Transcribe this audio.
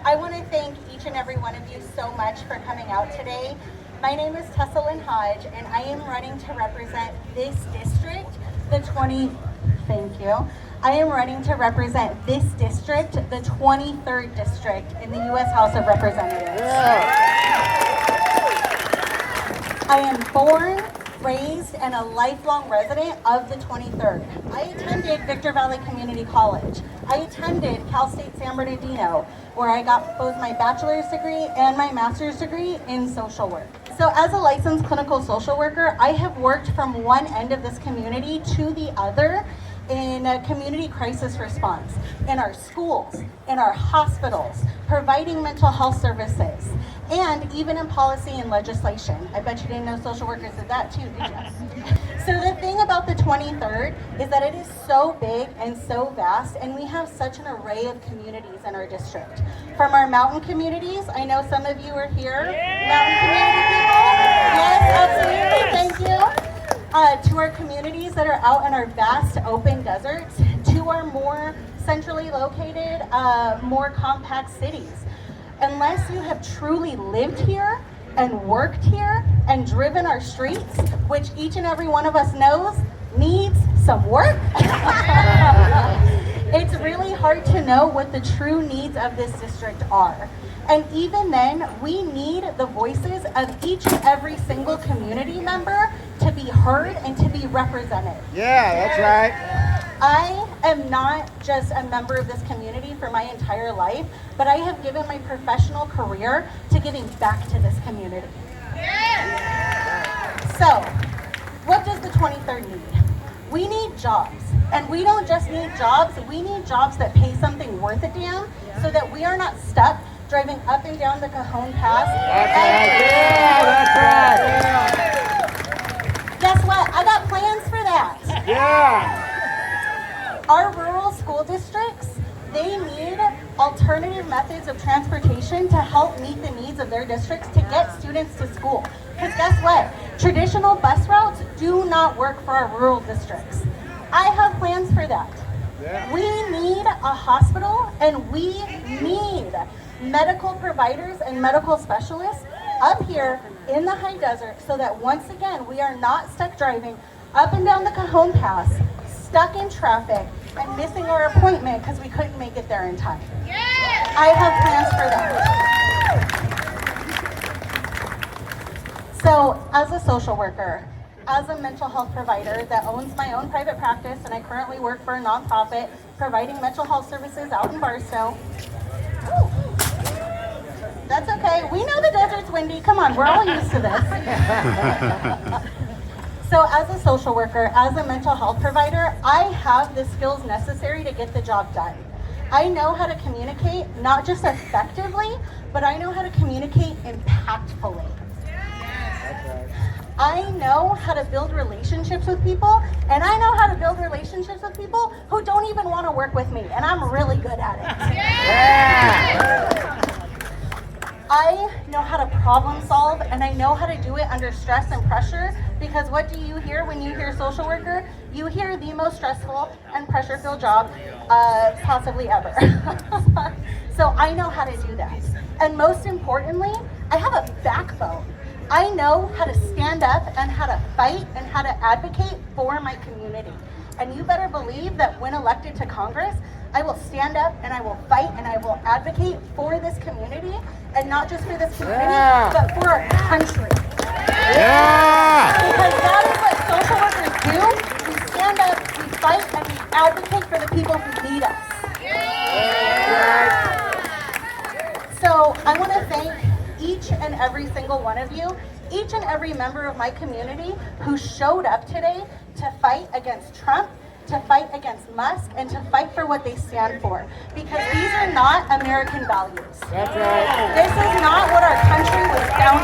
I want to thank each and every one of you so much for coming out today. My name is Tessa Lynn Hodge, and I am running to represent this district, thank you. I am running to represent this district, the 23rd district in the U.S. House of Representatives. I am born, raised, and a lifelong resident of the 23rd. I attended Victor Valley Community College. I attended Cal State San Bernardino, where I got both my bachelor's degree and my master's degree in social work. So as a licensed clinical social worker, I have worked from one end of this community to the other in community crisis response, in our schools, in our hospitals, providing mental health services, and even in policy and legislation. I bet you didn't know social workers did that too, did you? So the thing about the 23rd is that it is so big and so vast, and we have such an array of communities in our district. From our mountain communities, I know some of you are here, mountain community people. Yes, absolutely, thank you. To our communities that are out in our vast open deserts, to our more centrally located, more compact cities. Unless you have truly lived here and worked here and driven our streets, which each and every one of us knows needs some work, it's really hard to know what the true needs of this district are. And even then, we need the voices of each and every single community member to be heard and to be represented. Yeah, that's right. I am not just a member of this community for my entire life, but I have given my professional career to giving back to this community. So, what does the 23rd need? We need jobs. And we don't just need jobs, we need jobs that pay something worth a damn so that we are not stuck driving up and down the Cajon Pass. That's right. Guess what? I got plans for that. Yeah. Our rural school districts, they need alternative methods of transportation to help meet the needs of their districts to get students to school. Because guess what? Traditional bus routes do not work for our rural districts. I have plans for that. Yeah. We need a hospital, and we need medical providers and medical specialists up here in the high desert so that once again we are not stuck driving up and down the Cajon Pass, stuck in traffic, and missing our appointment because we couldn't make it there in time. Yeah. I have plans for that. So as a social worker, as a mental health provider that owns my own private practice, and I currently work for a nonprofit providing mental health services out in Barstow. Ooh. That's okay. We know the desert's windy. Come on, we're all used to this. So as a social worker, as a mental health provider, I have the skills necessary to get the job done. I know how to communicate, not just effectively, but I know how to communicate impactfully. I know how to build relationships with people, and I know how to build relationships with people who don't even want to work with me, and I'm really good at it. Yeah. I know how to problem solve, and I know how to do it under stress and pressure, because what do you hear when you hear social worker? You hear the most stressful and pressure-filled job possibly ever. So I know how to do that. And most importantly, I have a backbone. I know how to stand up and how to fight and how to advocate for my community. And you better believe that when elected to Congress, I will stand up and I will fight and I will advocate for this community, and not just for this community, but for our country. Yeah! Because that is what social workers do. We stand up, we fight, and we advocate for the people who need us. So I want to thank each and every single one of you, each and every member of my community who showed up today to fight against Trump, to fight against Musk, and to fight for what they stand for. Because these are not American values. That's right. This is not what our country was founded